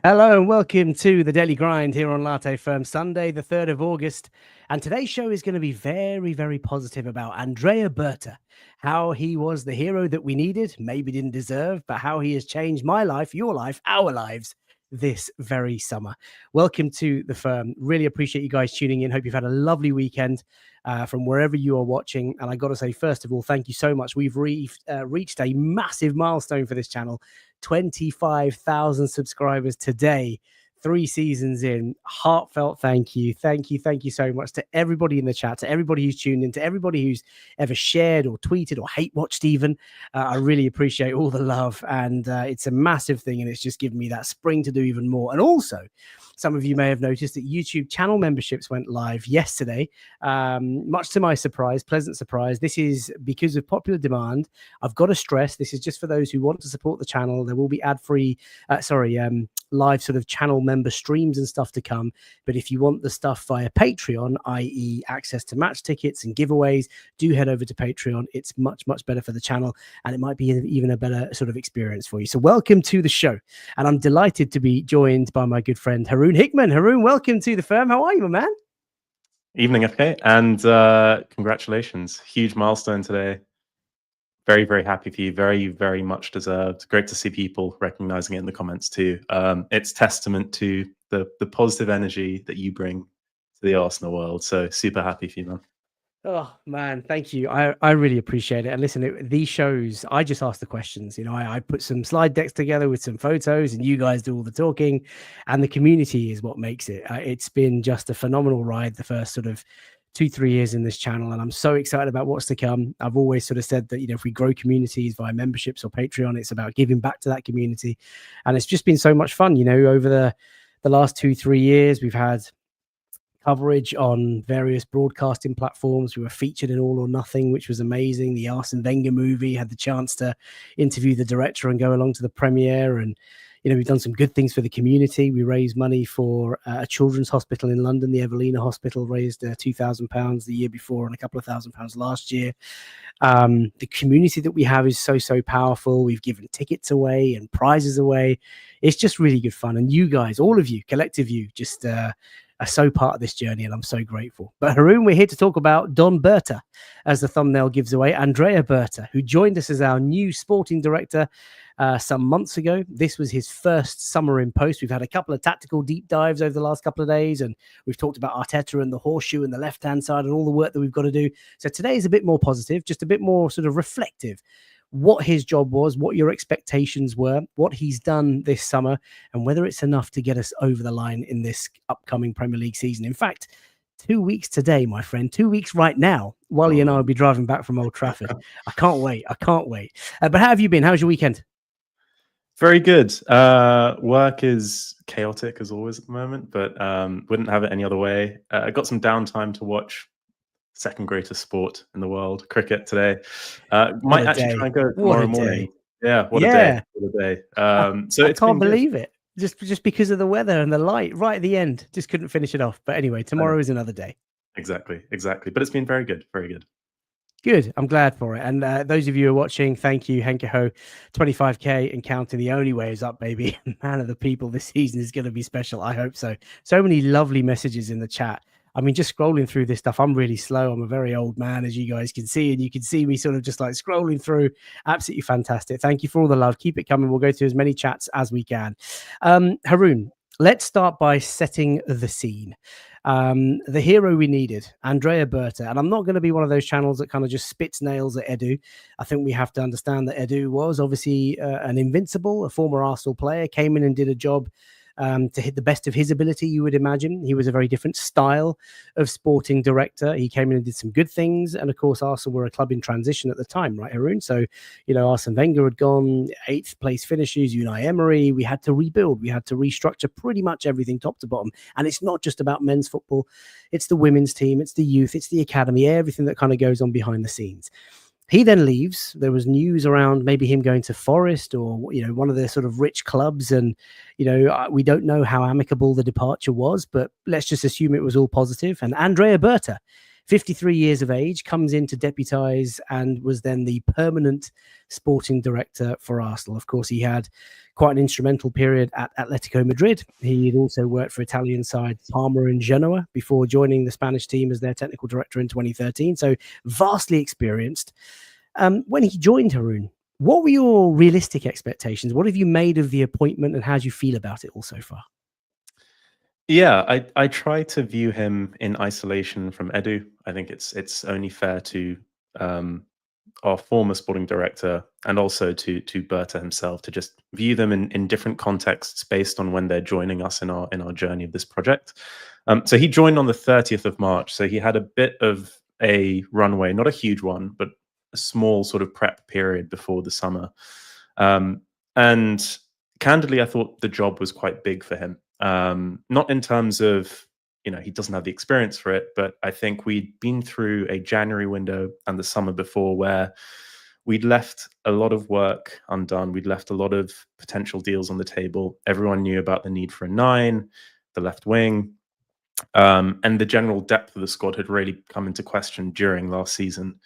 Hello and welcome to the Daily Grind here on Latte Firm, Sunday, the 3rd of August. And today's show is going to be very, very positive about Andrea Berta, how he was the hero that we needed, maybe didn't deserve, but how he has changed my life, your life, our lives this very summer. Welcome to the firm. Really appreciate you guys tuning in. Hope you've had a lovely weekend from wherever you are watching. And I got to say, first of all, thank you so much. We've reached a massive milestone for this channel. 25,000 subscribers today, 3 seasons in. Heartfelt thank you so much to everybody in the chat, to everybody who's tuned in, to everybody who's ever shared or tweeted or hate watched even. I really appreciate all the love, and it's a massive thing, and it's just given me that spring to do even more. And also, some of you may have noticed that YouTube channel memberships went live yesterday, much to my surprise, pleasant surprise. This is because of popular demand. I've got to stress, this is just for those who want to support the channel. There will be ad-free, live sort of channel member streams and stuff to come. But if you want the stuff via Patreon, i.e. access to match tickets and giveaways, do head over to Patreon. It's much, much better for the channel, and it might be even a better sort of experience for you. So welcome to the show. And I'm delighted to be joined by my good friend, Haroon Hickman. Haroon, welcome to the firm. How are you, my man? Evening, FK, and congratulations. Huge milestone today. Very, very happy for you. Very, very much deserved. Great to see people recognizing it in the comments too. It's testament to the positive energy that you bring to the Arsenal world. So super happy for you, man. Oh man, thank you. I really appreciate it. And listen, these shows, I just ask the questions. You know, I put some slide decks together with some photos, and you guys do all the talking. And the community is what makes it. It's been just a phenomenal ride the first sort of 2-3 years in this channel, and I'm so excited about what's to come. I've always sort of said that, you know, if we grow communities via memberships or Patreon, it's about giving back to that community. And it's just been so much fun. You know, over the last 2-3 years, we've had coverage on various broadcasting platforms. We were featured in All or Nothing, which was amazing. The Arsene Wenger movie, had the chance to interview the director and go along to the premiere. And, you know, we've done some good things for the community. We raised money for a children's hospital in London. The Evelina Hospital raised £2,000 the year before and a couple of £1,000s last year. The community that we have is so powerful. We've given tickets away and prizes away. It's just really good fun. And you guys, all of you, collective you, just are so part of this journey, and I'm so grateful. But Haroon, we're here to talk about Don Berta, as the thumbnail gives away, Andrea Berta, who joined us as our new sporting director some months ago. This was his first summer in post. We've had a couple of tactical deep dives over the last couple of days, and we've talked about Arteta and the horseshoe and the left-hand side and all the work that we've got to do. So today is a bit more positive, just a bit more sort of reflective. What his job was, what your expectations were, what he's done this summer, and whether it's enough to get us over the line in this upcoming Premier League season. In fact, 2 weeks today, my friend, 2 weeks right now, Wally and I will be driving back from Old Trafford. I can't wait. But how have you been? How's your weekend? Very good. Work is chaotic as always at the moment, but wouldn't have it any other way. I got some downtime to watch second greatest sport in the world, cricket today. Might actually try and go tomorrow morning. Yeah, what a day. So I can't believe it. Just because of the weather and the light right at the end. Just couldn't finish it off. But anyway, tomorrow is another day. Exactly. But it's been very good. Very good. Good. I'm glad for it. And those of you who are watching, thank you, Henkeho. 25k and counting. The only way is up, baby. Man of the people, this season is going to be special. I hope so. So many lovely messages in the chat. I mean, just scrolling through this stuff, I'm really slow. I'm a very old man, as you guys can see, and you can see me sort of just like scrolling through. Absolutely fantastic. Thank you for all the love. Keep it coming. We'll go through as many chats as we can. Haroon, let's start by setting the scene. The hero we needed, Andrea Berta. And I'm not going to be one of those channels that kind of just spits nails at Edu. I think we have to understand that Edu was obviously an invincible, a former Arsenal player, came in and did a job to hit the best of his ability, you would imagine. He was a very different style of sporting director. He came in and did some good things. And of course, Arsenal were a club in transition at the time, right, Haroon? So, you know, Arsene Wenger had gone, 8th place finishes, Unai Emery. We had to rebuild. We had to restructure pretty much everything top to bottom. And it's not just about men's football. It's the women's team. It's the youth. It's the academy, everything that kind of goes on behind the scenes. He then leaves. There was news around maybe him going to Forest or, you know, one of the sort of rich clubs. And, you know, we don't know how amicable the departure was, but let's just assume it was all positive. And Andrea Berta 53 years of age, comes in to deputise and was then the permanent sporting director for Arsenal. Of course, he had quite an instrumental period at Atletico Madrid. He had also worked for Italian side Parma and Genoa before joining the Spanish team as their technical director in 2013. So vastly experienced. When he joined, Haroon, what were your realistic expectations? What have you made of the appointment, and how do you feel about it all so far? Yeah, I try to view him in isolation from Edu. I think it's only fair to our former sporting director and also to Berta himself to just view them in different contexts based on when they're joining us in our journey of this project. So he joined on the 30th of March, so he had a bit of a runway, not a huge one, but a small sort of prep period before the summer. And candidly, I thought the job was quite big for him. Not in terms of, he doesn't have the experience for it, but I think we'd been through a January window and the summer before where we'd left a lot of work undone. We'd left a lot of potential deals on the table. Everyone knew about the need for a 9, the left wing, and the general depth of the squad had really come into question during last season.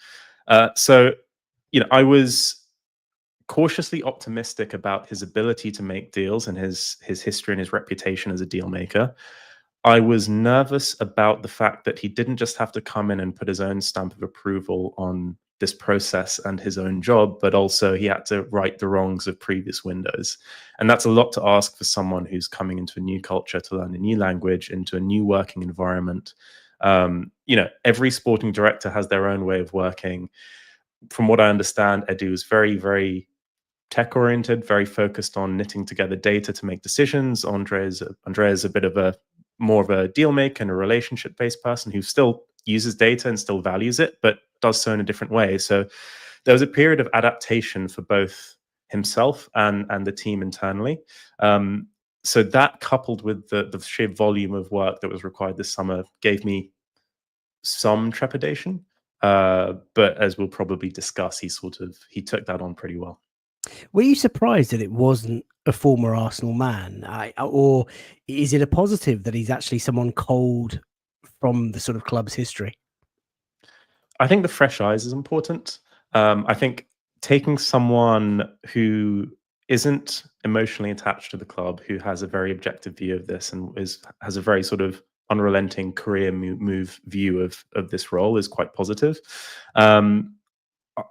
So, I was cautiously optimistic about his ability to make deals and his history and his reputation as a deal maker. I was nervous about the fact that he didn't just have to come in and put his own stamp of approval on this process and his own job, but also he had to right the wrongs of previous windows. And that's a lot to ask for someone who's coming into a new culture, to learn a new language, into a new working environment. Every sporting director has their own way of working. From what I understand, Edu is very, very tech-oriented, very focused on knitting together data to make decisions. Andrea's a bit of more of a deal maker and a relationship-based person who still uses data and still values it, but does so in a different way. So there was a period of adaptation for both himself and the team internally. So that, coupled with the sheer volume of work that was required this summer, gave me some trepidation. But as we'll probably discuss, he took that on pretty well. Were you surprised that it wasn't a former Arsenal man, or is it a positive that he's actually someone cold from the sort of club's history? I think the fresh eyes is important. I think taking someone who isn't emotionally attached to the club, who has a very objective view of this and has a very sort of unrelenting career move view of this role is quite positive.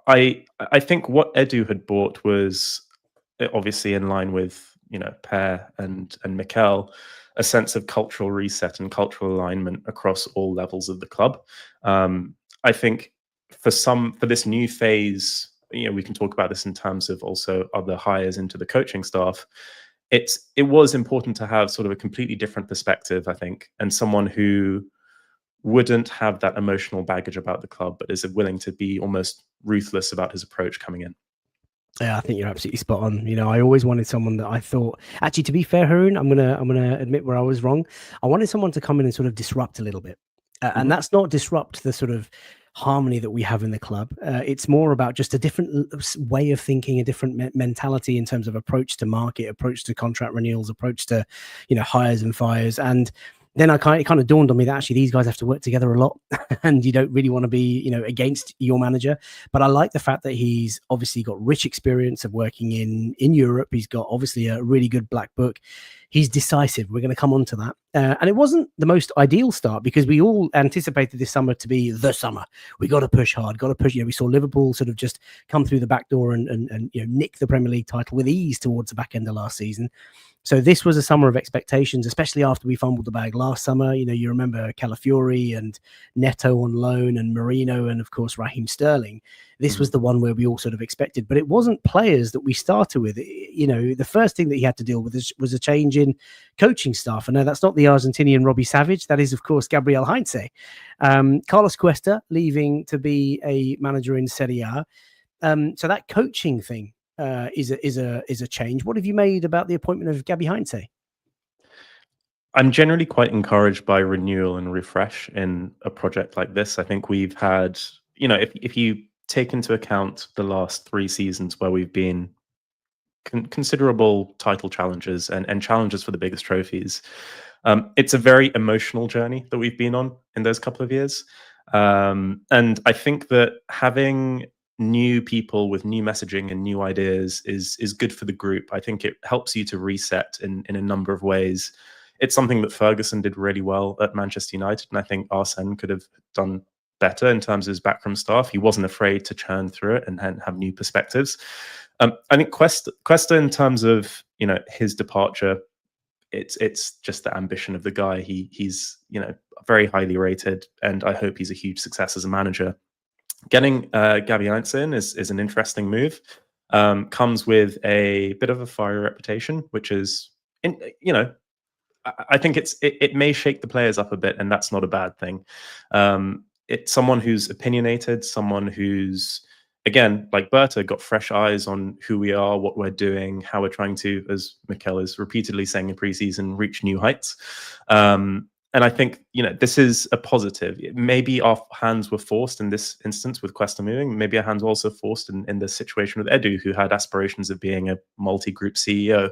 I think what Edu had bought was obviously in line with Per and Mikel, a sense of cultural reset and cultural alignment across all levels of the club. I think for this new phase, we can talk about this in terms of also other hires into the coaching staff. It was important to have sort of a completely different perspective, I think, and someone who wouldn't have that emotional baggage about the club, but is willing to be almost ruthless about his approach coming in. Yeah, I think you're absolutely spot on. I always wanted someone that I thought, actually, to be fair, Haroon, I'm gonna admit where I was wrong. I wanted someone to come in and sort of disrupt a little bit, and that's not disrupt the sort of harmony that we have in the club. It's more about just a different way of thinking, a different mentality in terms of approach to market, approach to contract renewals, approach to hires and fires. And then it kind of dawned on me that actually these guys have to work together a lot and you don't really want to be, against your manager. But I like the fact that he's obviously got rich experience of working in Europe. He's got obviously a really good black book. He's decisive. We're going to come on to that. And it wasn't the most ideal start because we all anticipated this summer to be the summer. We got to push hard, got to push. We saw Liverpool sort of just come through the back door and nick the Premier League title with ease towards the back end of last season. So this was a summer of expectations, especially after we fumbled the bag last summer. You remember Calafiori and Neto on loan and Marino and, of course, Raheem Sterling. This was the one where we all sort of expected. But it wasn't players that we started with. The first thing that he had to deal with was a change in coaching staff. And no, that's not the Argentinian Robbie Savage. That is, of course, Gabriel Heinze. Carlos Cuesta leaving to be a manager in Serie A. So that coaching thing is a change. What have you made about the appointment of Gabi Heinze? I'm generally quite encouraged by renewal and refresh in a project like this. I think we've had, if you take into account the last 3 seasons where we've been considerable title challenges and challenges for the biggest trophies, it's a very emotional journey that we've been on in those couple of years. And I think that having new people with new messaging and new ideas is good for the group. I think it helps you to reset in a number of ways. It's something that Ferguson did really well at Manchester United, and I think Arsene could have done better in terms of his backroom staff. He wasn't afraid to churn through it and have new perspectives. I think Cuesta, in terms of his departure, it's just the ambition of the guy. He's very highly rated, and I hope he's a huge success as a manager. Getting Gabi Heinze in is an interesting move. Comes with a bit of a fiery reputation, which is I think it may shake the players up a bit, and that's not a bad thing. It's someone who's opinionated, someone who's, again, like Berta, got fresh eyes on who we are, what we're doing, how we're trying to, as Mikel is repeatedly saying in preseason, reach new heights. And I think this is a positive. Maybe our hands were forced in this instance with Cuesta moving. Maybe our hands were also forced in this situation with Edu, who had aspirations of being a multi-group CEO.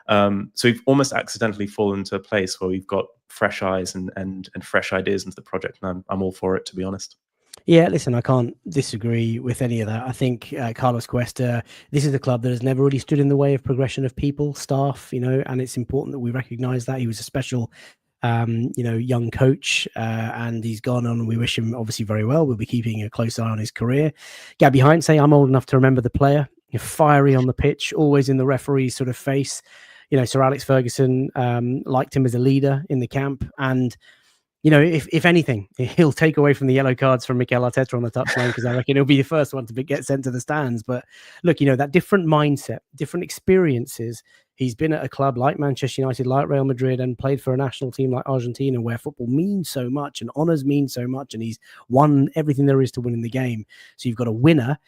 So we've almost accidentally fallen into a place where we've got fresh eyes and fresh ideas into the project, and I'm all for it, to be honest. Yeah, listen, I can't disagree with any of that. I think Carlos Cuesta, this is a club that has never really stood in the way of progression of people, staff, and it's important that we recognise that. He was a special young coach, and he's gone on, and we wish him obviously very well. We'll be keeping a close eye on his career. Gabi Heinze, I'm old enough to remember the player, fiery on the pitch, always in the referee's sort of face. Sir Alex Ferguson liked him as a leader in the camp, and if anything, he'll take away from the yellow cards from Mikel Arteta on the touchline, because I reckon he'll be the first one to get sent to the stands. But look, that different mindset, different experiences. He's been at a club like Manchester United, like Real Madrid, and played for a national team like Argentina, where football means so much and honours mean so much, and he's won everything there is to win in the game. So you've got a winner.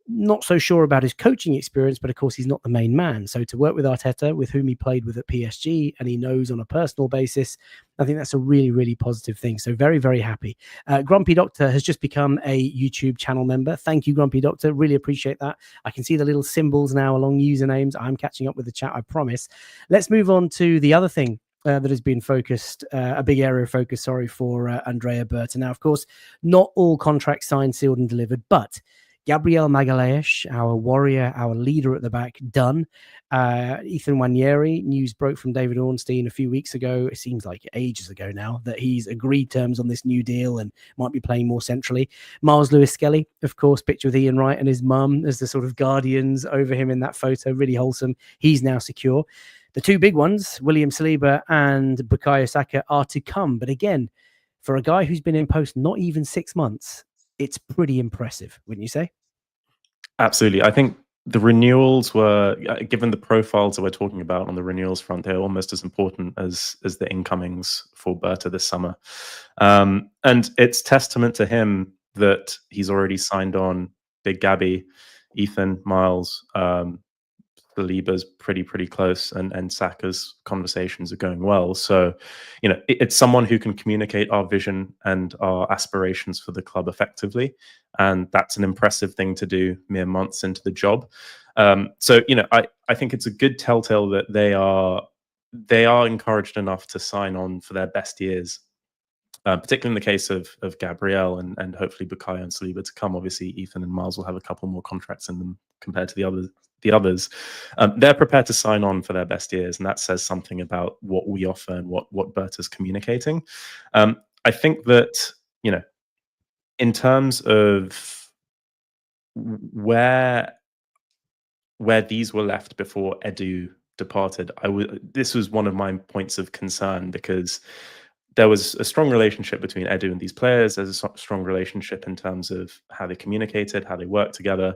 Not so sure about his coaching experience, but of course he's not the main man. So to work with Arteta, with whom he played with at PSG, and he knows on a personal basis, I think that's a really, really positive thing. So very, very happy. Grumpy Doctor has just become a YouTube channel member. Thank you, Grumpy Doctor. Really appreciate that. I can see the little symbols now along usernames. I'm catching up with the chat, I promise. Let's move on to the other thing that has been focused, a big area of focus, for Andrea Berta. Now, of course, not all contracts signed, sealed and delivered, but Gabriel Magalhaes, our warrior, our leader at the back, done. Ethan Nwaneri, news broke from David Ornstein a few weeks ago. It seems like ages ago now, that he's agreed terms on this new deal and might be playing more centrally. Miles Lewis-Skelly, of course, picture with Ian Wright and his mum as the sort of guardians over him in that photo. Really wholesome. He's now secure. The two big ones, William Saliba and Bukayo Saka, are to come. But again, for a guy who's been in post not even 6 months, it's pretty impressive, wouldn't you say? Absolutely. I think the renewals were, given the profiles that we're talking about on the renewals front, they're almost as important as the incomings for Berta this summer. And it's testament to him that he's already signed on Big Gabby, Ethan, Miles, Saliba's pretty close, and Saka's conversations are going well. So, it's someone who can communicate our vision and our aspirations for the club effectively, and that's an impressive thing to do mere months into the job. So, I think it's a good telltale that they are encouraged enough to sign on for their best years. Particularly in the case of Gabriel and hopefully Bukayo and Saliba to come. Obviously, Ethan and Miles will have a couple more contracts in them compared to the others. They're prepared to sign on for their best years, and that says something about what we offer and what Berta's communicating. I think that in terms of where these were left before Edu departed, this was one of my points of concern, because there was a strong relationship between Edu and these players. There's a strong relationship in terms of how they communicated, how they worked together.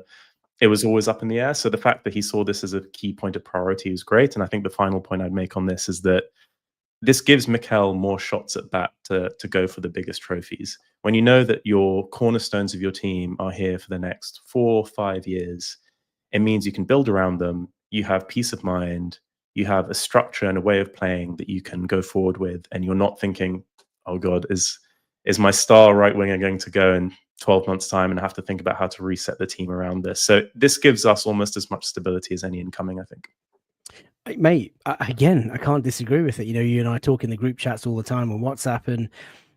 It was always up in the air. So the fact that he saw this as a key point of priority is great. And I think the final point I'd make on this is that this gives Mikel more shots at bat to go for the biggest trophies. When you know that your cornerstones of your team are here for the next 4 or 5 years, it means you can build around them. You have peace of mind. You have a structure and a way of playing that you can go forward with, and you're not thinking, oh God, is my star right winger going to go in 12 months' time and have to think about how to reset the team around this? So this gives us almost as much stability as any incoming, I think. Mate, again, I can't disagree with it. You and I talk in the group chats all the time on WhatsApp, and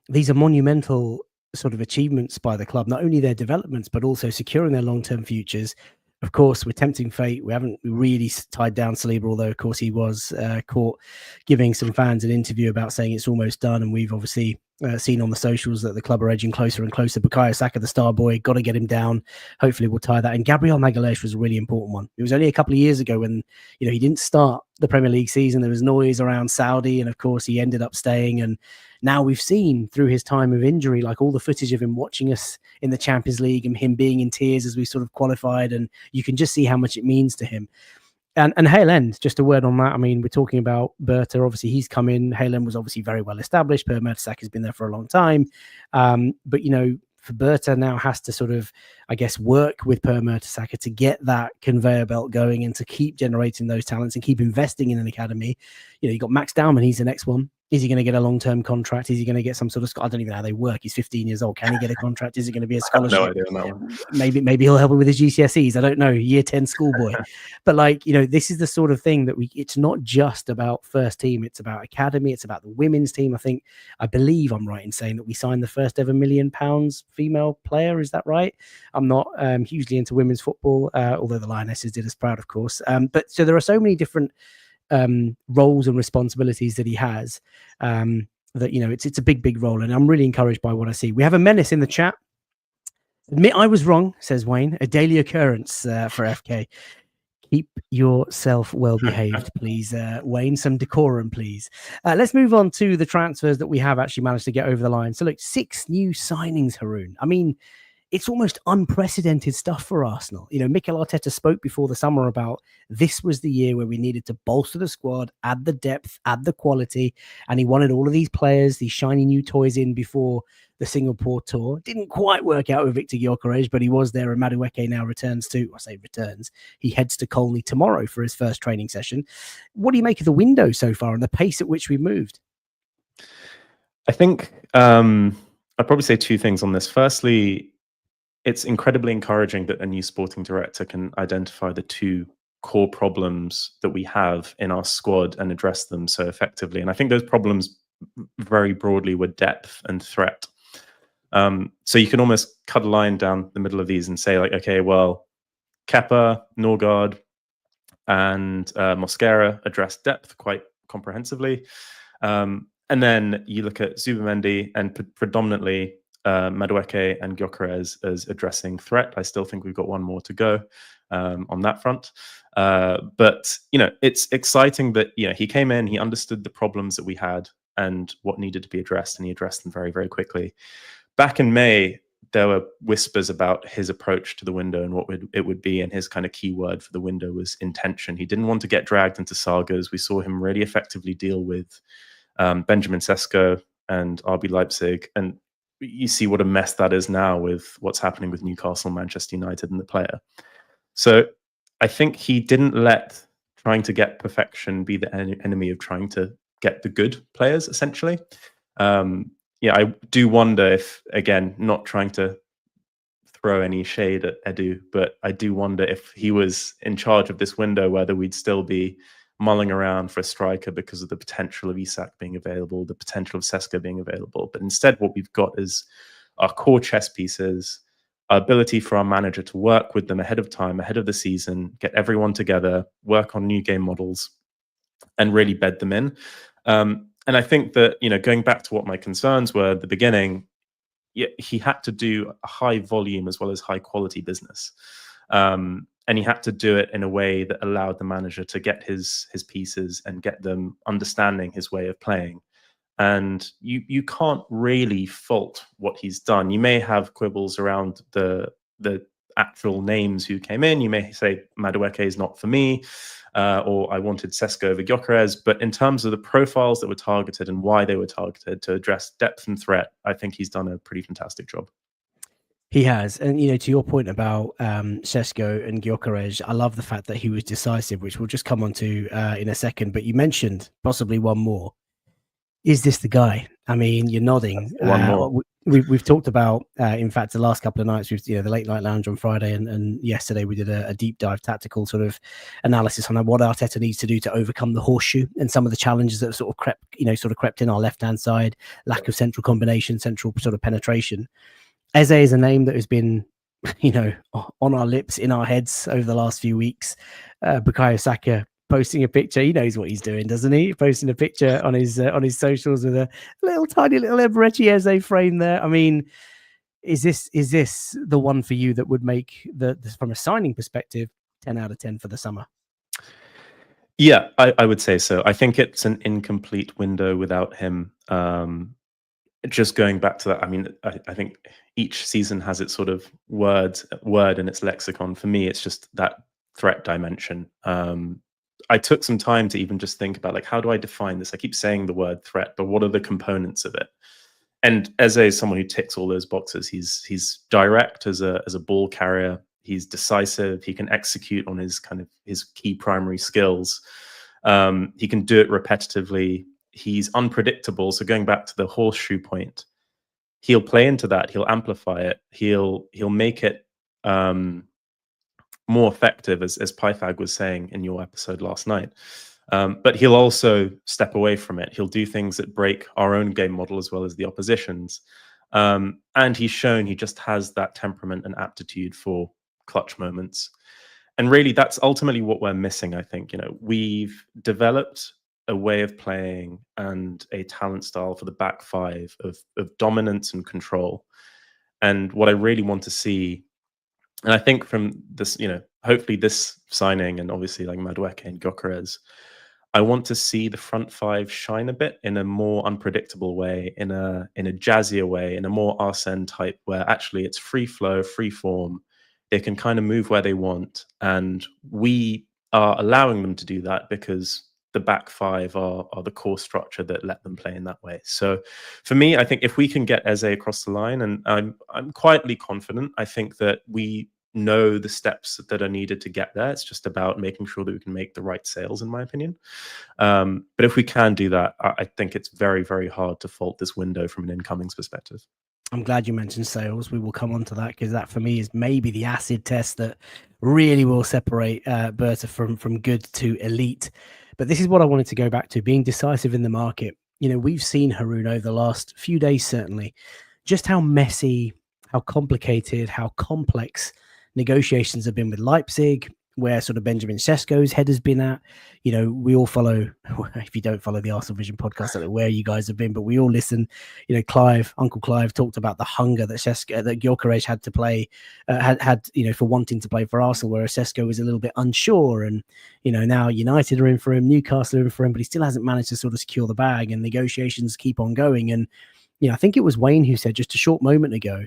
these are monumental sort of achievements by the club, not only their developments, but also securing their long-term futures. Of course, we're tempting fate. We haven't really tied down Saliba, although, of course, he was caught giving some fans an interview about saying it's almost done. And we've obviously seen on the socials that the club are edging closer and closer. Bukayo Saka, the star boy, got to get him down. Hopefully we'll tie that. And Gabriel Magalhaes was a really important one. It was only a couple of years ago when, he didn't start the Premier League season. There was noise around Saudi, and of course he ended up staying. And now we've seen through his time of injury, like all the footage of him watching us in the Champions League and him being in tears as we sort of qualified. And you can just see how much it means to him. And Hale End, just a word on that. I mean, we're talking about Berta. Obviously, he's come in. Hale End was obviously very well established. Per Mertesacker has been there for a long time. But, for Berta now has to sort of, I guess, work with Per Mertesacker to get that conveyor belt going and to keep generating those talents and keep investing in an academy. You got Max Dowman. He's the next one. Is he going to get a long-term contract? Is he going to get some sort of, I don't even know how they work. He's 15 years old. Can he get a contract? Is it going to be a scholarship? I have no idea on that one. Maybe he'll help him with his GCSEs. I don't know. Year 10 schoolboy. But this is the sort of thing that it's not just about first team. It's about academy. It's about the women's team. I believe I'm right in saying that we signed the first ever £1 million female player. Is that right? I'm not hugely into women's football, although the Lionesses did us proud, of course. But so there are so many different roles and responsibilities that he has that it's a big role, and I'm really encouraged by what I see. We have a menace in the chat. Admit I was wrong, says Wayne. A daily occurrence for FK. Keep yourself well behaved, please, Wayne. Some decorum, please. Let's move on to the transfers that we have actually managed to get over the line. So look, 6 new signings, Haroon. I mean, it's almost unprecedented stuff for Arsenal. Mikel Arteta spoke before the summer about this was the year where we needed to bolster the squad, add the depth, add the quality, and he wanted all of these players, these shiny new toys in before the Singapore tour. Didn't quite work out with Victor Gyökeres, but he was there, and Madueke now returns. He heads to Colney tomorrow for his first training session. What do you make of the window so far and the pace at which we've moved? I think I'd probably say 2 things on this. Firstly, it's incredibly encouraging that a new sporting director can identify the 2 core problems that we have in our squad and address them so effectively. And I think those problems very broadly were depth and threat. So you can almost cut a line down the middle of these and say, like, okay, well, Kepa, Norgard, and Mosquera address depth quite comprehensively. And then you look at Zubimendi and predominantly Madueke and Gyökeres as addressing threat. I still think we've got 1 more to go on that front. But, it's exciting that, he came in, he understood the problems that we had and what needed to be addressed, and he addressed them very, very quickly. Back in May, there were whispers about his approach to the window and what it would be, and his kind of key word for the window was intention. He didn't want to get dragged into sagas. We saw him really effectively deal with Benjamin Sesko and RB Leipzig, and you see what a mess that is now with what's happening with Newcastle, Manchester United, and the player. So I think he didn't let trying to get perfection be the enemy of trying to get the good players, essentially. I do wonder if, again, not trying to throw any shade at Edu, but I do wonder if he was in charge of this window, whether we'd still be mulling around for a striker because of the potential of Isak being available, the potential of Sesko being available. But instead, what we've got is our core chess pieces, our ability for our manager to work with them ahead of time, ahead of the season, get everyone together, work on new game models, and really bed them in. And I think that, going back to what my concerns were at the beginning, he had to do a high volume as well as high quality business. And he had to do it in a way that allowed the manager to get his pieces and get them understanding his way of playing. And you can't really fault what he's done. You may have quibbles around the actual names who came in. You may say Madueke is not for me, or I wanted Sesko over Gyökeres. But in terms of the profiles that were targeted and why they were targeted to address depth and threat, I think he's done a pretty fantastic job. He has. And, to your point about Sesko and Gyökeres, I love the fact that he was decisive, which we'll just come on to in a second. But you mentioned possibly 1 more. Is this the guy? I mean, you're nodding. One more. We've talked about, in fact, the last couple of nights, we've, the late night lounge on Friday, and yesterday we did a deep dive tactical sort of analysis on what Arteta needs to do to overcome the horseshoe and some of the challenges that have sort of crept in our left hand side, lack of central combination, central sort of penetration. Eze is a name that has been, on our lips, in our heads over the last few weeks. Bukayo Saka posting a picture. He knows what he's doing, doesn't he? Posting a picture on his socials with a tiny little Eberechi Eze frame there. I mean, is this the one for you that would make from a signing perspective 10 out of 10 for the summer? Yeah, I would say so. I think it's an incomplete window without him. Just going back to that, I mean, I think each season has its sort of word in its lexicon. For me, it's just that threat dimension. I took some time to even just think about, like, how do I define this? I keep saying the word threat, but what are the components of it? And Eze is someone who ticks all those boxes. He's direct as a ball carrier. He's decisive. He can execute on his key primary skills. He can do it repetitively. He's unpredictable. So going back to the horseshoe point, he'll play into that. He'll amplify it. He'll make it more effective, as Pythag was saying in your episode last night. But he'll also step away from it. He'll do things that break our own game model as well as the opposition's. And he's shown he just has that temperament and aptitude for clutch moments. And really, that's ultimately what we're missing, I think. We've developed a way of playing and a talent style for the back five of dominance and control. And what I really want to see, and I think from this, hopefully this signing, and obviously like Madueke and Gyökeres, I want to see the front five shine a bit in a more unpredictable way, in a jazzier way, in a more Arsene type, where actually it's free flow, free form. They can kind of move where they want, and we are allowing them to do that because the back five are the core structure that let them play in that way. So for me, I think if we can get Eze across the line, and I'm quietly confident, I think that we know the steps that are needed to get there. It's just about making sure that we can make the right sales, in my opinion. But if we can do that, I think it's very, very hard to fault this window from an incomings perspective. I'm glad you mentioned sales. We will come on to that, because that for me is maybe the acid test that really will separate Berta from good to elite. But this is what I wanted to go back to, being decisive in the market. We've seen, Haroon, over the last few days, certainly, just how messy, how complicated, how complex negotiations have been with Leipzig, where sort of Benjamin Sesko's head has been at. We all follow, if you don't follow the Arsenal Vision podcast, I don't know where you guys have been, but we all listen. Uncle Clive talked about the hunger that Gyökeres had to play, for wanting to play for Arsenal, whereas Sesko was a little bit unsure. And, now United are in for him, Newcastle are in for him, but he still hasn't managed to sort of secure the bag, and negotiations keep on going. And, I think it was Wayne who said just a short moment ago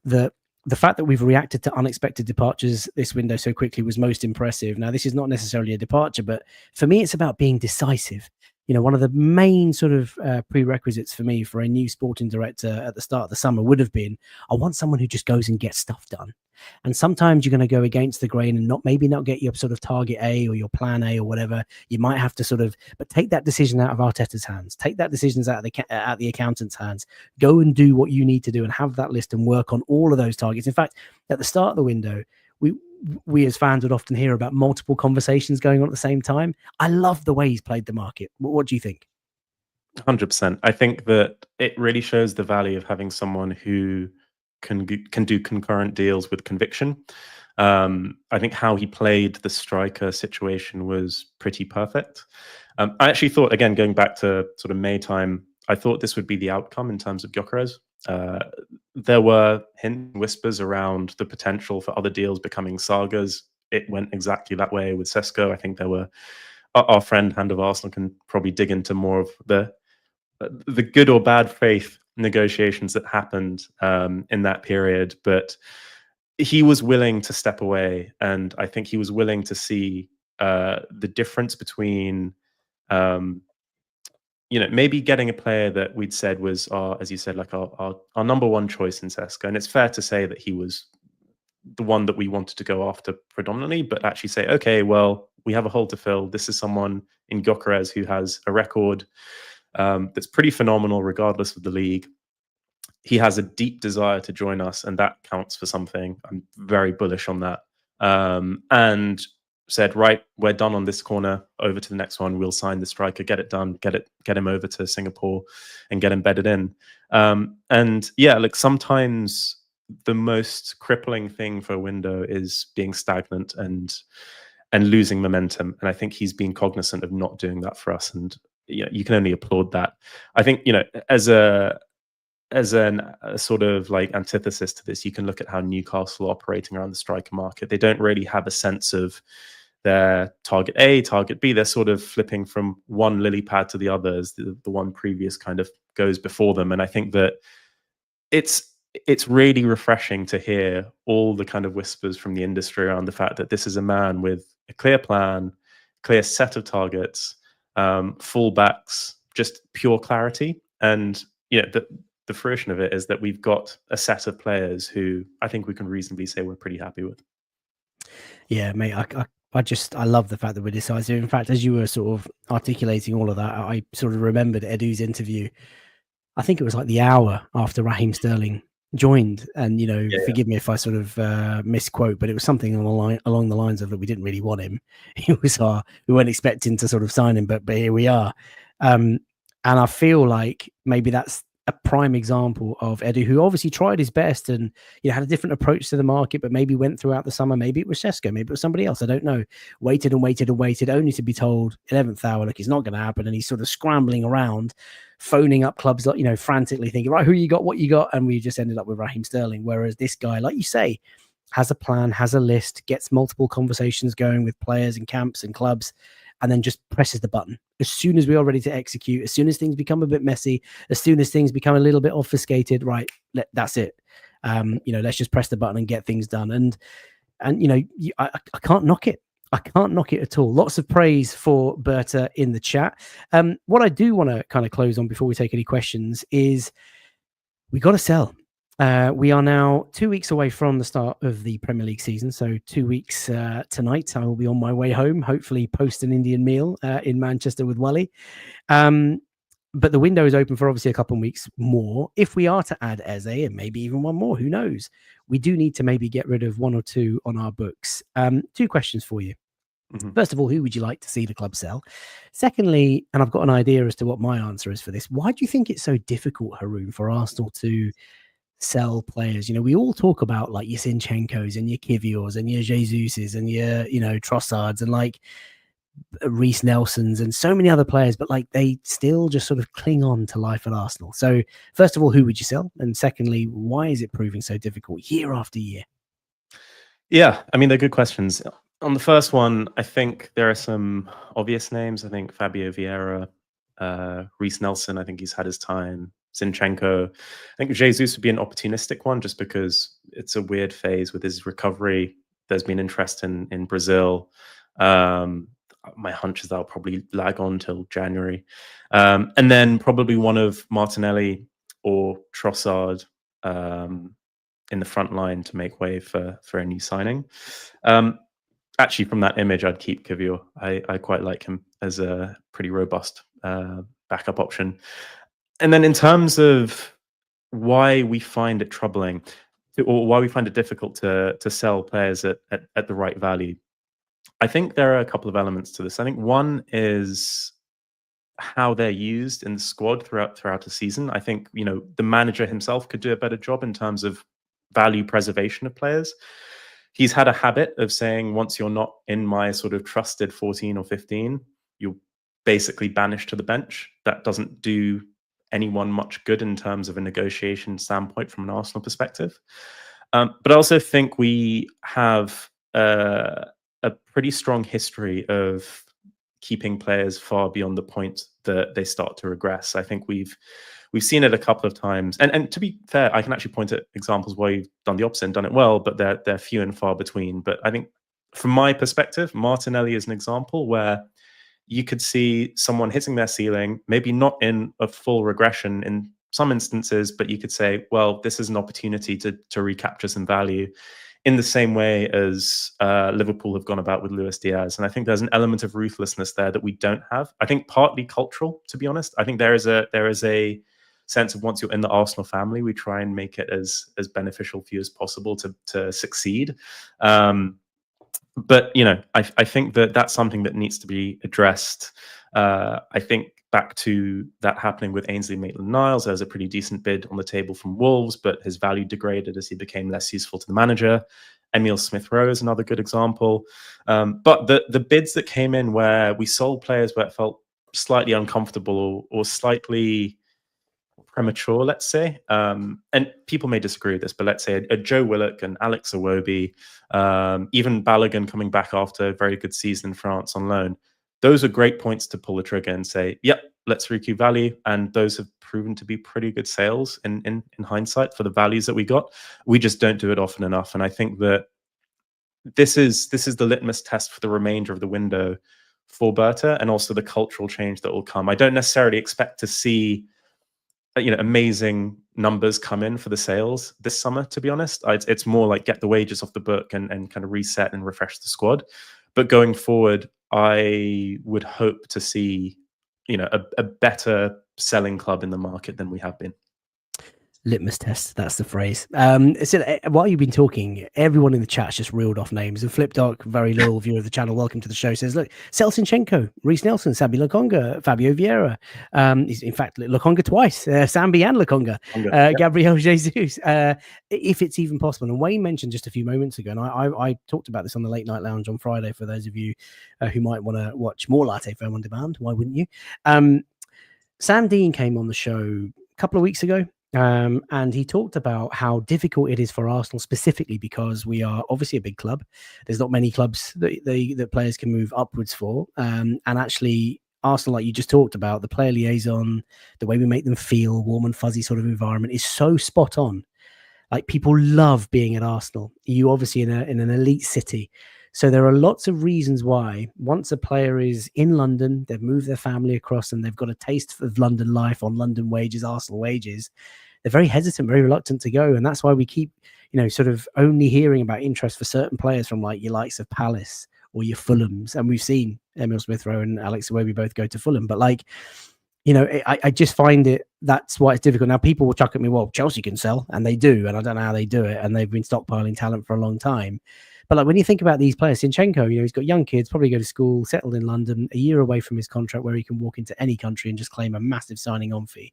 that the fact that we've reacted to unexpected departures this window so quickly was most impressive. Now, this is not necessarily a departure, but for me, it's about being decisive. One of the main sort of prerequisites for me for a new sporting director at the start of the summer would have been, I want someone who just goes and gets stuff done. And sometimes you're going to go against the grain and maybe not get your sort of target A or your plan A or whatever. You might have to but take that decision out of Arteta's hands, take that decisions out of the accountant's hands, go and do what you need to do and have that list and work on all of those targets. In fact, at the start of the window, we as fans would often hear about multiple conversations going on at the same time. I love the way he's played the market. What do you think? 100%. I think that it really shows the value of having someone who can do concurrent deals with conviction. I think how he played the striker situation was pretty perfect. I actually thought, again, going back to sort of May time, I thought this would be the outcome in terms of Gyökeres. There were whispers around the potential for other deals becoming sagas. It went exactly that way with Sesko. I think there were, our friend Hand of Arsenal can probably dig into more of the good or bad faith negotiations that happened in that period. But he was willing to step away, and I think he was willing to see the difference between maybe getting a player that we'd said was as you said, like our number one choice in Sesko. And it's fair to say that he was the one that we wanted to go after predominantly, but actually say, okay, well, we have a hole to fill. This is someone in Gyökeres who has a record that's pretty phenomenal regardless of the league. He has a deep desire to join us, and that counts for something. I'm very bullish on that. And said, right, we're done on this corner, over to the next one. We'll sign the striker, get it done, get him over to Singapore and get embedded in. And yeah, like sometimes the most crippling thing for a window is being stagnant and losing momentum. And I think he's been cognizant of not doing that for us. And yeah, you can only applaud that. I think, as a sort of like antithesis to this, you can look at how Newcastle are operating around the striker market. They don't really have a sense of their target A, target B. They're sort of flipping from one lily pad to the other as the one previous kind of goes before them. And I think that it's really refreshing to hear all the kind of whispers from the industry around the fact that this is a man with a clear plan, clear set of targets, fullbacks, just pure clarity. And the fruition of it is that we've got a set of players who I think we can reasonably say we're pretty happy with. Yeah, mate, I love the fact that we're decisive. In fact, as you were sort of articulating all of that, I sort of remembered Edu's interview. I think it was like the hour after Raheem Sterling joined, and forgive me if I sort of misquote, but it was something along the lines of that we didn't really want him. We weren't expecting to sort of sign him, but here we are. And I feel like maybe that's a prime example of Edu, who obviously tried his best and had a different approach to the market, but maybe went throughout the summer. Maybe it was Sesko, maybe it was somebody else. I don't know. Waited and waited and waited, only to be told 11th hour, look, it's not going to happen. And he's sort of scrambling around, phoning up clubs, like frantically thinking, right, who you got, what you got, and we just ended up with Raheem Sterling. Whereas this guy, like you say, has a plan, has a list, gets multiple conversations going with players and camps and clubs, and then just presses the button as soon as we are ready to execute, as soon as things become a bit messy, as soon as things become a little bit obfuscated, right, that's it. Let's just press the button and get things done. And I can't knock it. I can't knock it at all. Lots of praise for Berta in the chat. What I do want to kind of close on before we take any questions is we got to sell. We are now 2 weeks away from the start of the Premier League season. So 2 weeks tonight, I will be on my way home, hopefully post an Indian meal in Manchester with Wally. But the window is open for obviously a couple of weeks more. If we are to add Eze and maybe even one more, who knows? We do need to maybe get rid of one or two on our books. 2 questions for you. Mm-hmm. First of all, who would you like to see the club sell? Secondly, and I've got an idea as to what my answer is for this, why do you think it's so difficult, Haroon, for Arsenal to sell players? We all talk about like your Sinchenkos and your Kiviors and your Jesuses and your, Trossards and like Reece Nelsons and so many other players, but like they still just sort of cling on to life at Arsenal. So first of all, who would you sell? And secondly, why is it proving so difficult year after year? Yeah, I mean, they're good questions. On the first one, I think there are some obvious names. I think Fabio Vieira, Reece Nelson, I think he's had his time. Zinchenko. I think Jesus would be an opportunistic one just because it's a weird phase with his recovery. There's been interest in Brazil. My hunch is that'll probably lag on till January. And then probably one of Martinelli or Trossard in the front line to make way for a new signing. Actually, from that image, I'd keep Kivior. I quite like him as a pretty robust backup option. And then in terms of why we find it troubling, or why we find it difficult to sell players at the right value, I think there are a couple of elements to this. I think one is how they're used in the squad throughout the season. I think, the manager himself could do a better job in terms of value preservation of players. He's had a habit of saying, once you're not in my sort of trusted 14 or 15, you're basically banished to the bench. That doesn't do anyone much good in terms of a negotiation standpoint from an Arsenal perspective. But I also think we have a pretty strong history of keeping players far beyond the point that they start to regress. I think we've seen it a couple of times. And to be fair, I can actually point at examples where you've done the opposite and done it well, but they're few and far between. But I think from my perspective, Martinelli is an example where you could see someone hitting their ceiling, maybe not in a full regression in some instances, but you could say, well, this is an opportunity to recapture some value in the same way as Liverpool have gone about with Luis Diaz. And I think there's an element of ruthlessness there that we don't have. I think partly cultural, to be honest. I think there is a sense of, once you're in the Arsenal family, we try and make it as beneficial for you as possible to succeed. But I think that that's something that needs to be addressed. I think back to that happening with Ainsley Maitland-Niles, there was a pretty decent bid on the table from Wolves, but his value degraded as he became less useful to the manager. Emile Smith-Rowe is another good example. But the bids that came in where we sold players where it felt slightly uncomfortable or slightly premature, let's say, and people may disagree with this, but let's say a Joe Willock and Alex Iwobi, even Balogun coming back after a very good season in France on loan, those are great points to pull the trigger and say, yep, let's recoup value. And those have proven to be pretty good sales in hindsight for the values that we got. We just don't do it often enough. And I think that this is the litmus test for the remainder of the window for Berta, and also the cultural change that will come. I don't necessarily expect to see amazing numbers come in for the sales this summer, to be honest. It's more like get the wages off the book and kind of reset and refresh the squad. But going forward, I would hope to see a better selling club in the market than we have been. Litmus test, that's the phrase. So while you've been talking, everyone in the chat's just reeled off names. And Flipdoc, very loyal viewer of the channel, welcome to the show, says, look, Selsinchenko, Reece Nelson, Sambi Lokonga, Fabio Vieira. In fact, Lokonga twice, Sambi and Lokonga, Gabriel Jesus, if it's even possible. And Wayne mentioned just a few moments ago, and I talked about this on the Late Night Lounge on Friday for those of you who might want to watch more Latte Film on Demand. Why wouldn't you? Sam Dean came on the show a couple of weeks ago. And he talked about how difficult it is for Arsenal, specifically because we are obviously a big club. There's not many clubs that players can move upwards for. And actually, Arsenal, like you just talked about, the player liaison, the way we make them feel, warm and fuzzy sort of environment is so spot on. Like, people love being at Arsenal. You obviously in an elite city. So there are lots of reasons why, once a player is in London, they've moved their family across and they've got a taste of London life on London wages, Arsenal wages, they're very hesitant, very reluctant to go. And that's why we keep, sort of only hearing about interest for certain players from like your likes of Palace or your Fulhams. And we've seen Emile Smith-Rowe and Alex Iwobi both go to Fulham. But like, I just find that's why it's difficult. Now, people will chuck at me, well, Chelsea can sell, and they do. And I don't know how they do it. And they've been stockpiling talent for a long time. But like, when you think about these players, Zinchenko, he's got young kids, probably go to school, settled in London, a year away from his contract where he can walk into any country and just claim a massive signing on fee.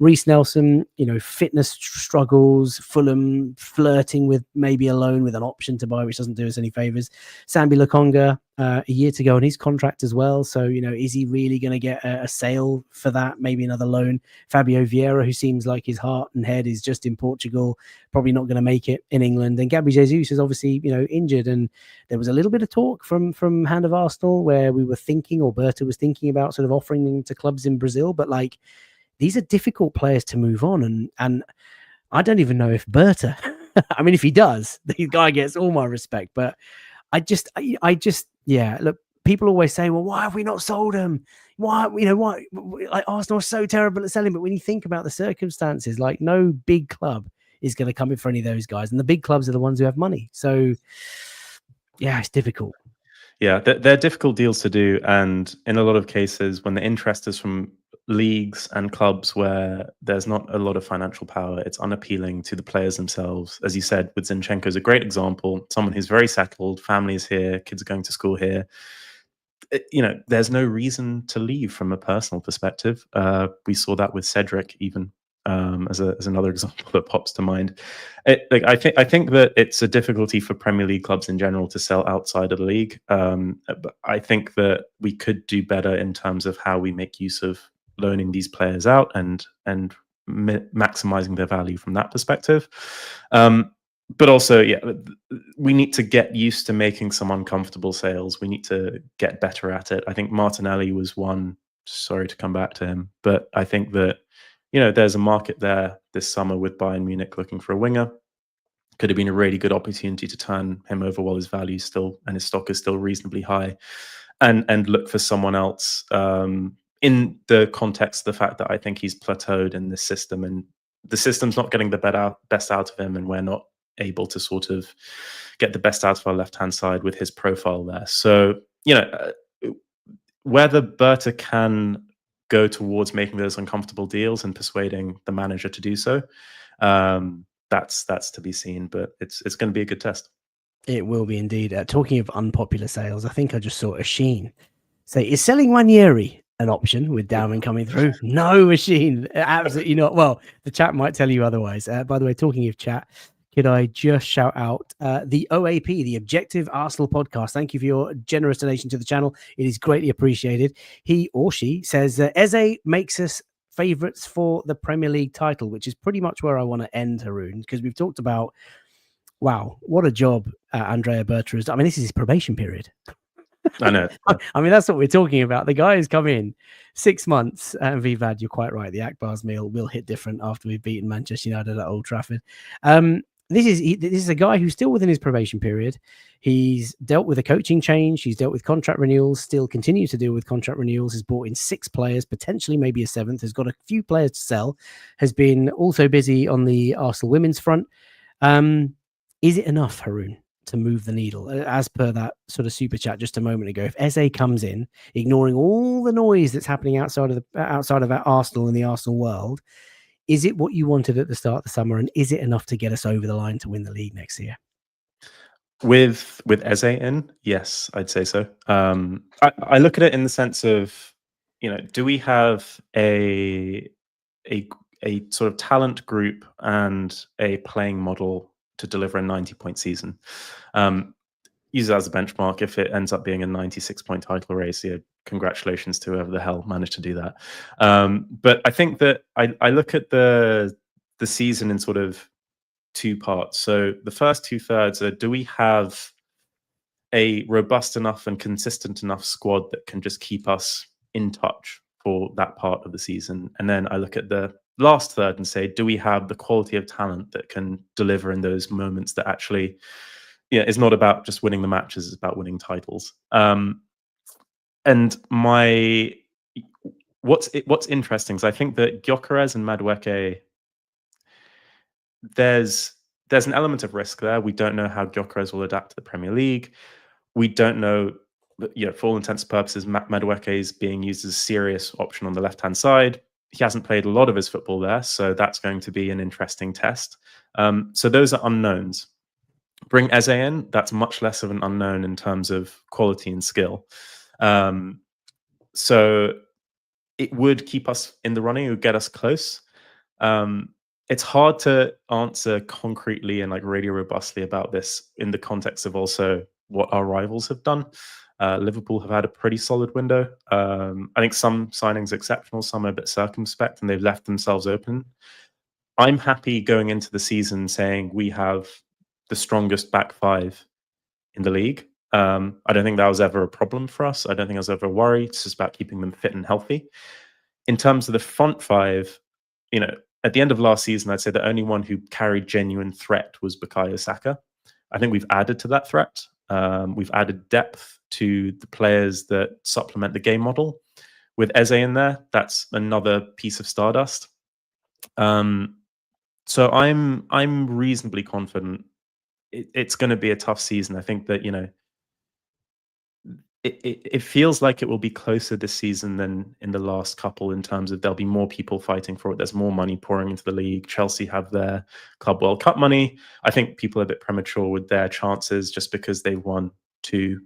Reece Nelson, fitness struggles, Fulham flirting with maybe a loan with an option to buy, which doesn't do us any favors. Sambi Lokonga, a year to go on his contract as well. So, is he really going to get a sale for that? Maybe another loan. Fabio Vieira, who seems like his heart and head is just in Portugal, probably not going to make it in England. And Gabriel Jesus is obviously, injured. And there was a little bit of talk from Hand of Arsenal where we were thinking, or Berta was thinking about sort of offering them to clubs in Brazil. But like, these are difficult players to move on. And I don't even know if Berta, I mean, if he does, the guy gets all my respect. But I just, yeah, look, people always say, well, why have we not sold him? Why, why? Like, Arsenal are so terrible at selling. But when you think about the circumstances, like, no big club is going to come in for any of those guys. And the big clubs are the ones who have money. So, yeah, it's difficult. Yeah, they're difficult deals to do. And in a lot of cases, when the interest is from leagues and clubs where there's not a lot of financial power, it's unappealing to the players themselves. As you said, with Zinchenko is a great example, someone who's very settled, family's here, kids are going to school here. There's no reason to leave from a personal perspective. We saw that with Cedric, even as another example that pops to mind. I think that it's a difficulty for Premier League clubs in general to sell outside of the league. But I think that we could do better in terms of how we make use of loaning these players out and maximizing their value from that perspective. But also, yeah, we need to get used to making some uncomfortable sales. We need to get better at it. I think Martinelli was one. Sorry to come back to him, but I think that there's a market there this summer with Bayern Munich looking for a winger. Could have been a really good opportunity to turn him over while his value still and his stock is still reasonably high, and look for someone else. In the context of the fact that I think he's plateaued in this system, and the system's not getting the best out of him, and we're not able to sort of get the best out of our left-hand side with his profile there. So, you know, whether Berta can go towards making those uncomfortable deals and persuading the manager to do so, that's to be seen. But it's going to be a good test. It will be indeed. Talking of unpopular sales, I think I just saw a Sheen say, is selling Ranieri an option with Dowman coming through? No, Machine, absolutely not. Well, the chat might tell you otherwise. By the way, talking of chat, could I just shout out the OAP, the Objective Arsenal podcast? Thank you for your generous donation to the channel. It is greatly appreciated. He or she says, Eze makes us favourites for the Premier League title, which is pretty much where I want to end, Haroon, because we've talked about, wow, what a job Andrea Berta has done. I mean, this is his probation period. I know. I mean, that's what we're talking about. The guy has come in 6 months, and Vivad, you're quite right. The Akbar's meal will hit different after we've beaten Manchester United at Old Trafford. This is a guy who's still within his probation period. He's dealt with a coaching change. He's dealt with contract renewals, still continues to deal with contract renewals, has brought in 6 players, potentially maybe a 7th, has got a few players to sell, has been also busy on the Arsenal women's front. Is it enough, Haroon, to move the needle? As per that sort of super chat just a moment ago, if Eze comes in, ignoring all the noise that's happening outside of Arsenal and the Arsenal world, is it what you wanted at the start of the summer, and is it enough to get us over the line to win the league next year? With Eze in, yes, I'd say so. I look at it in the sense of, you know, do we have a sort of talent group and a playing model to deliver a 90-point season? Use it as a benchmark. If it ends up being a 96-point title race, yeah, congratulations to whoever the hell managed to do that. But I think that I look at the season in sort of 2 parts. So the first 2/3 are, do we have a robust enough and consistent enough squad that can just keep us in touch for that part of the season? And then I look at the last third and say, do we have the quality of talent that can deliver in those moments that actually, yeah, it's not about just winning the matches, it's about winning titles. And what's interesting is I think that Gyökeres and Madueke, there's an element of risk there. We don't know how Gyökeres will adapt to the Premier League. We don't know, you know, for all intents and purposes, Madueke is being used as a serious option on the left-hand side. He hasn't played a lot of his football there, so that's going to be an interesting test. So those are unknowns. Bring Eze in, that's much less of an unknown in terms of quality and skill. So it would keep us in the running, it would get us close. It's hard to answer concretely and like really robustly about this in the context of also what our rivals have done. Liverpool have had a pretty solid window. I think some signings are exceptional, some are a bit circumspect, and they've left themselves open. I'm happy going into the season saying we have the strongest back 5 in the league. I don't think that was ever a problem for us. I don't think I was ever worried. It's just about keeping them fit and healthy. In terms of the front 5, you know, at the end of last season, I'd say the only one who carried genuine threat was Bukayo Saka. I think we've added to that threat. We've added depth to the players that supplement the game model. With Eze in there, that's another piece of stardust. So I'm reasonably confident it's going to be a tough season. I think that, you know, it feels like it will be closer this season than in the last couple, in terms of there'll be more people fighting for it. There's more money pouring into the league. Chelsea have their Club World Cup money. I think people are a bit premature with their chances just because they've won 2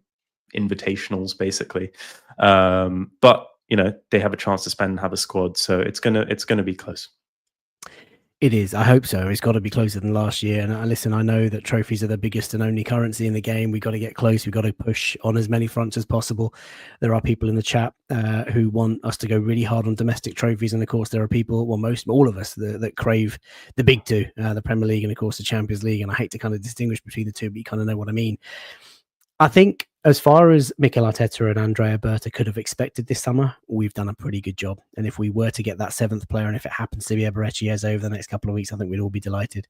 invitationals, basically. But, you know, they have a chance to spend and have a squad. So it's gonna be close. It is. I hope so. It's got to be closer than last year. And listen, I know that trophies are the biggest and only currency in the game. We've got to get close. We've got to push on as many fronts as possible. There are people in the chat who want us to go really hard on domestic trophies. And of course, there are people, well, all of us that crave the big 2, the Premier League and of course the Champions League. And I hate to kind of distinguish between the 2, but you kind of know what I mean. I think as far as Mikel Arteta and Andrea Berta could have expected this summer, we've done a pretty good job. And if we were to get that 7th player, and if it happens to be Eberechi Eze over the next couple of weeks, I think we'd all be delighted.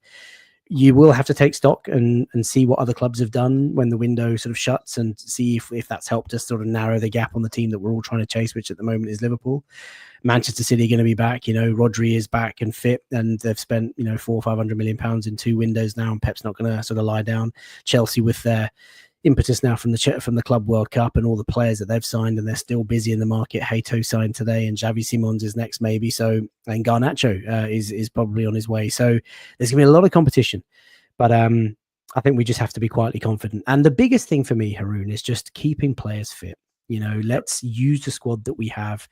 you will have to take stock and see what other clubs have done when the window sort of shuts, and see if that's helped us sort of narrow the gap on the team that we're all trying to chase, which at the moment is Liverpool. Manchester City are going to be back. Rodri is back and fit, and they've spent 400 or 500 million pounds in 2 windows now, and Pep's not going to sort of lie down. Chelsea, with their impetus now from the Club World Cup and all the players that they've signed, and they're still busy in the market. Hato signed today, and Xavi Simons is next maybe. So, and Garnacho is probably on his way. So there's going to be a lot of competition, but I think we just have to be quietly confident. And the biggest thing for me, Haroon, is just keeping players fit. Let's use the squad that we have.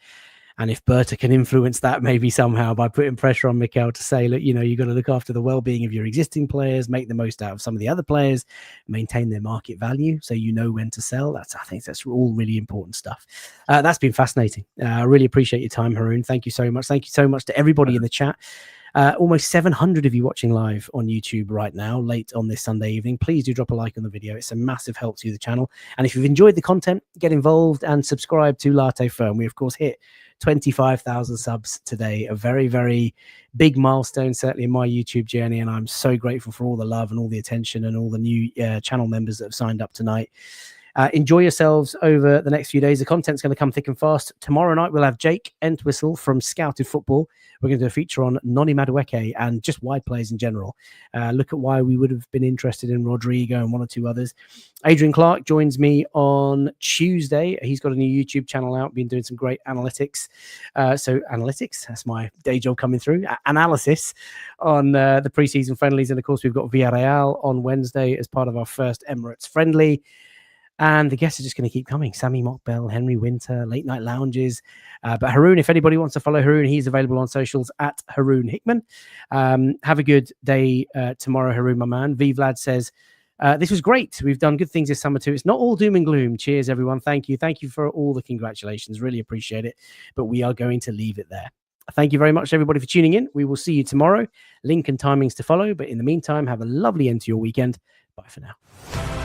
And if Berta can influence that maybe somehow by putting pressure on Mikel to say, look, you've got to look after the well-being of your existing players, make the most out of some of the other players, maintain their market value so you know when to sell. I think that's all really important stuff. That's been fascinating. I really appreciate your time, Haroon. Thank you so much. Thank you so much to everybody in the chat. Almost 700 of you watching live on YouTube right now, late on this Sunday evening. Please do drop a like on the video. It's a massive help to the channel. And if you've enjoyed the content, get involved and subscribe to Latte Firm. We, of course, hit 25,000 subs today. A very, very big milestone, certainly in my YouTube journey. And I'm so grateful for all the love and all the attention and all the new channel members that have signed up tonight. Enjoy yourselves over the next few days. The content's going to come thick and fast. Tomorrow night, we'll have Jake Entwistle from Scouted Football. We're going to do a feature on Noni Madueke and just wide players in general. Look at why we would have been interested in Rodrigo and 1 or 2 others. Adrian Clark joins me on Tuesday. He's got a new YouTube channel out, been doing some great analytics. So analytics, that's my day job coming through. Analysis on the preseason friendlies. And of course, we've got Villarreal on Wednesday as part of our first Emirates friendly. And the guests are just going to keep coming. Sammy Mockbell, Henry Winter, Late Night Lounges. But Haroon, if anybody wants to follow Haroon, he's available on socials at Haroon Hickman. Have a good day tomorrow, Haroon, my man. V Vlad says, this was great. We've done good things this summer too. It's not all doom and gloom. Cheers, everyone. Thank you. Thank you for all the congratulations. Really appreciate it. But we are going to leave it there. Thank you very much, everybody, for tuning in. We will see you tomorrow. Link and timings to follow. But in the meantime, have a lovely end to your weekend. Bye for now.